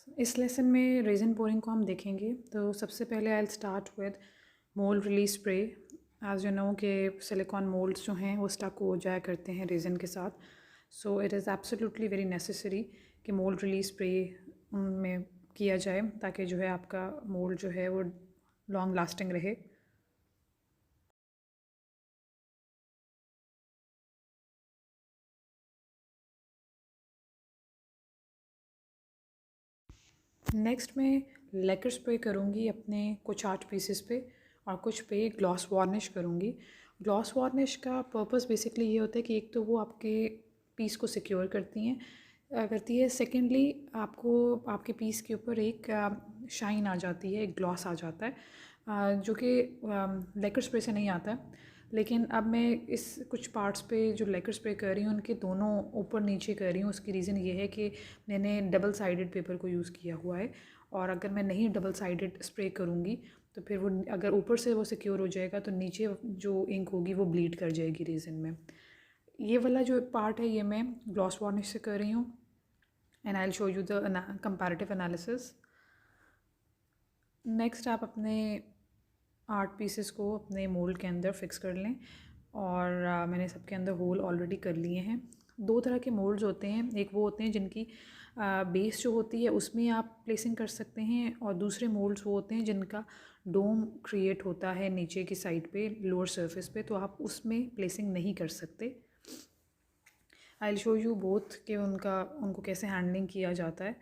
इस लेसन में रेज़न पोरिंग को हम देखेंगे। तो सबसे पहले I will start with mould release spray. As you know कि सिलिकॉन मोल्ड्स जो हैं वो स्टक हो जाया करते हैं रेज़न के साथ। So it is absolutely very necessary कि मोल्ड रिलीज स्प्रे में किया जाए ताकि जो है आपका मोल्ड जो है वो लॉन्ग लास्टिंग रहे। नेक्स्ट मैं लेकर स्प्रे करूँगी अपने कुछ आर्ट पीसेस पे और कुछ पे ग्लॉस वार्निश करूँगी। ग्लॉस वार्निश का पर्पस बेसिकली ये होता है कि एक तो वो आपके पीस को सिक्योर करती है। सेकेंडली आपको आपके पीस के ऊपर एक शाइन आ जाती है, एक ग्लॉस आ जाता है, जो कि लेकर स्प्रे से नहीं आता है। लेकिन अब मैं इस कुछ पार्ट्स पे जो लेकर स्प्रे कर रही हूँ उनके दोनों ऊपर नीचे कर रही हूँ। उसकी रीज़न ये है कि मैंने डबल साइडेड पेपर को यूज़ किया हुआ है, और अगर मैं नहीं डबल साइडेड स्प्रे करूँगी तो फिर वो अगर ऊपर से वो सिक्योर हो जाएगा तो नीचे जो इंक होगी वो ब्लीड कर जाएगी रेज़न में। ये वाला जो पार्ट है ये मैं ग्लॉस वार्निश से कर रही हूँ, and I will show you the comparative analysis. Next आप अपने आर्ट पीसेस को अपने मोल्ड के अंदर फिक्स कर लें, और मैंने सबके अंदर होल ऑलरेडी कर लिए हैं। दो तरह के मोल्ड्स होते हैं, एक वो होते हैं जिनकी बेस जो होती है उसमें आप प्लेसिंग कर सकते हैं, और दूसरे मोल्ड्स वो होते हैं जिनका डोम क्रिएट होता है नीचे की साइड पे, लोअर सरफेस पे, तो आप उसमें प्लेसिंग नहीं कर सकते। I will show you both कि उनको कैसे हैंडलिंग किया जाता है।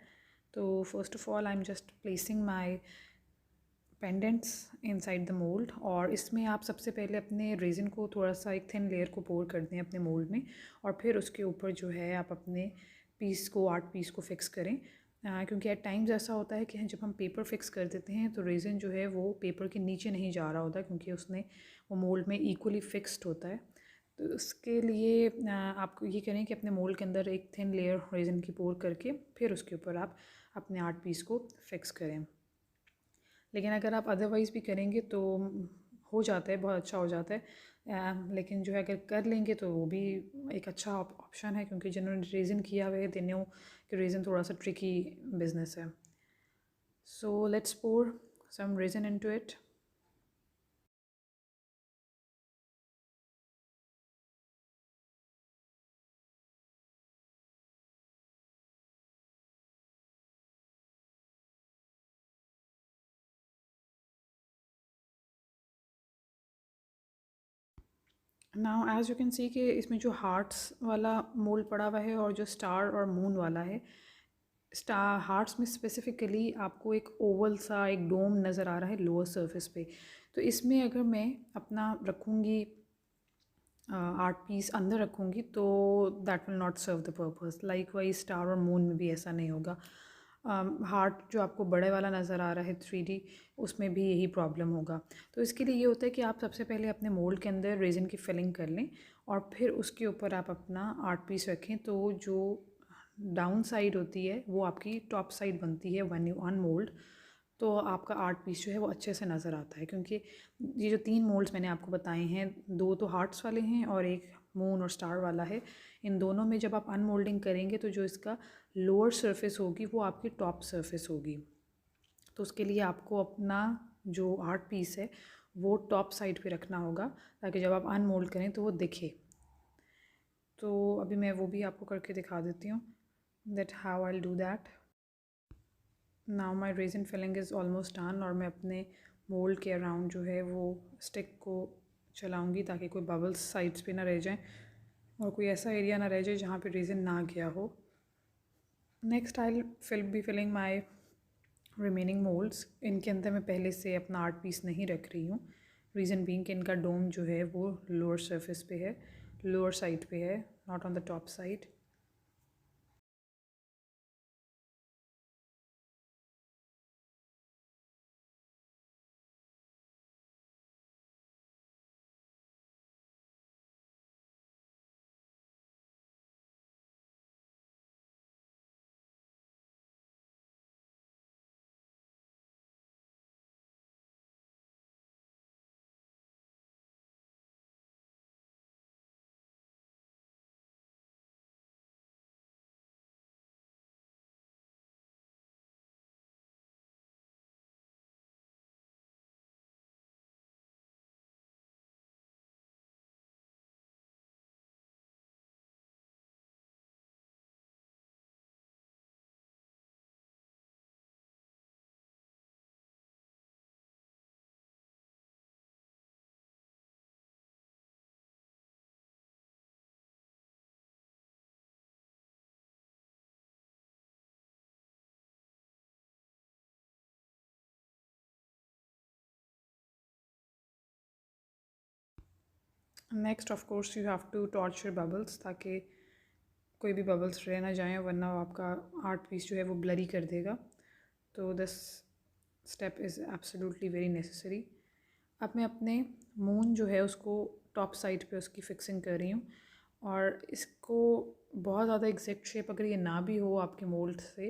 तो first of all I am just placing my pendants inside the mould, और इसमें आप सबसे पहले अपने रेज़न को थोड़ा सा एक थिन लेयर को पोर कर दें अपने मोल्ड में, और फिर उसके ऊपर जो है आप अपने आर्ट पीस को फिक्स करें। क्योंकि एट टाइम्स ऐसा होता है कि जब हम पेपर फिक्स कर देते हैं तो रेज़न जो है वो पेपर के नीचे नहीं जा रहा होता, क्योंकि वो मोल्ड में इक्वली फिक्स्ड होता है। तो उसके लिए आप ये करें कि अपने मोल्ड के अंदर एक थिन लेयर रेज़न की पोर करके फिर उसके ऊपर आप अपने आर्ट पीस को फिक्स करें। लेकिन अगर आप अदरवाइज़ भी करेंगे तो हो जाता है, बहुत अच्छा हो जाता है। लेकिन जो है अगर कर लेंगे तो वो भी एक अच्छा ऑप्शन है, क्योंकि जिन्होंने रेज़न किया हुआ है दे नो कि रेज़न थोड़ा सा ट्रिकी बिजनेस है। So let's pour some resin into it. Now as you can see कि इसमें जो हार्ट्स वाला मोल्ड पड़ा हुआ है और जो स्टार और मून वाला है, स्टार हार्ट्स में स्पेसिफिकली आपको एक ओवल सा एक डोम नज़र आ रहा है लोअर सरफेस पे। तो इसमें अगर मैं अपना रखूँगी आर्ट पीस अंदर रखूँगी तो that will not serve the purpose. Likewise star और मून में भी ऐसा नहीं होगा। हार्ट जो आपको बड़े वाला नज़र आ रहा है 3D, उसमें भी यही प्रॉब्लम होगा। तो इसके लिए ये होता है कि आप सबसे पहले अपने मोल्ड के अंदर रेज़न की फिलिंग कर लें, और फिर उसके ऊपर आप अपना आर्ट पीस रखें। तो जो डाउन साइड होती है वो आपकी टॉप साइड बनती है व्हेन यू अनमोल्ड, तो आपका आर्ट पीस जो है वो अच्छे से नज़र आता है। क्योंकि ये जो 3 मोल्ड्स मैंने आपको बताए हैं, 2 तो हार्ट्स वाले हैं और एक मून और स्टार वाला है। इन दोनों में जब आप अनमोल्डिंग करेंगे तो जो इसका लोअर सरफेस होगी वो आपकी टॉप सरफेस होगी। तो उसके लिए आपको अपना जो आर्ट पीस है वो टॉप साइड पे रखना होगा, ताकि जब आप अनमोल्ड करें तो वो दिखे। तो अभी मैं वो भी आपको करके दिखा देती हूँ that how I will do that. Now my resin filling is almost done, और मैं अपने मोल्ड के अराउंड जो है वो स्टिक को चलाऊंगी ताकि कोई बबल्स साइड्स पे ना रह जाएं और कोई ऐसा एरिया ना रह जाए जहाँ पे रेज़न ना गया हो। Next I will be filling my remaining moulds. इनके अंदर मैं पहले से अपना आर्ट पीस नहीं रख रही हूँ, रीज़न बीइंग कि इनका डोम जो है वो लोअर सरफेस पे है, लोअर साइड पे है, not on the top side. Next of course you have to torch your bubbles, ताकि कोई भी बबल्स रह ना जाएं, वरना आपका आर्ट पीस जो है वो ब्लरी कर देगा। तो this step is absolutely very necessary. अब मैं अपने मून जो है उसको टॉप साइड पे उसकी फिक्सिंग कर रही हूँ, और इसको बहुत ज़्यादा एग्जैक्ट शेप अगर ये ना भी हो आपके मोल्ड से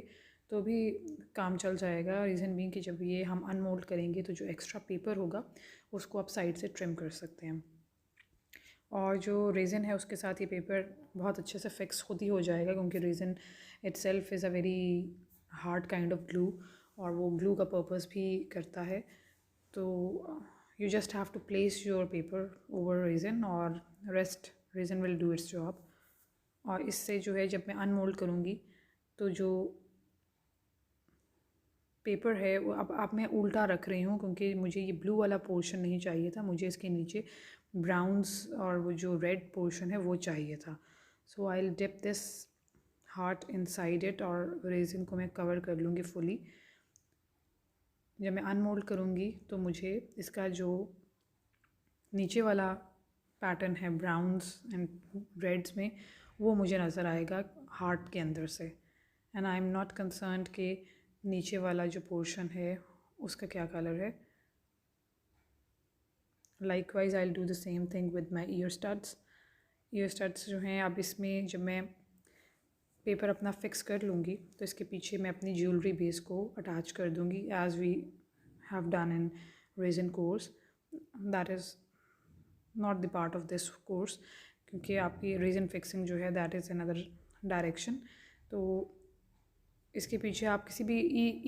तो भी काम चल जाएगा। रीज़न बीइंग कि जब ये हम अनमोल्ड करेंगे तो जो एक्स्ट्रा पेपर होगा उसको आप साइड से ट्रिम कर सकते हैं, और जो रेज़न है उसके साथ ये पेपर बहुत अच्छे से फिक्स खुद ही हो जाएगा, क्योंकि resin itself is a very hard kind of glue, और वो ग्लू का पर्पस भी करता है। तो you just have to place your paper over resin और rest resin will do its job. और इससे जो है जब मैं अनमोल्ड करूँगी तो जो पेपर है वो अब मैं उल्टा रख रही हूँ, क्योंकि मुझे ये ब्लू वाला पोर्शन नहीं चाहिए था, मुझे इसके नीचे ब्राउन्स और वो जो रेड पोर्शन है वो चाहिए था। So I will dip this heart inside it, और रेज़न को मैं कवर कर लूँगी फुली। जब मैं अनमोल्ड करूँगी तो मुझे इसका जो नीचे वाला पैटर्न है ब्राउन्स एंड रेड्स में, वो मुझे नज़र आएगा हार्ट के अंदर से। And I am not concerned कि नीचे वाला जो पोर्शन है उसका क्या कलर है। Likewise I will do the same thing with my year studs. Year studs जो हैं, अब इसमें जब मैं पेपर अपना फिक्स कर लूँगी तो इसके पीछे मैं अपनी ज्वेलरी बेस को अटैच कर दूँगी, as we have done in resin course. That is not the part of this course, क्योंकि आपकी रेज़न फिक्सिंग जो है दैट इज़ अनदर डायरेक्शन। तो इसके पीछे आप किसी भी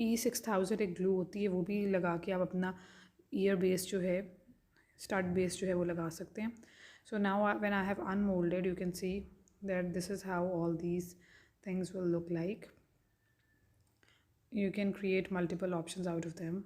E6000 एक ग्लू होती है वो भी लगा के आप अपना ईयर बेस जो है, स्टड बेस जो है वो लगा सकते हैं। So now when I have unmolded, you can see that this is how all these things will look like. You can create multiple options out of them.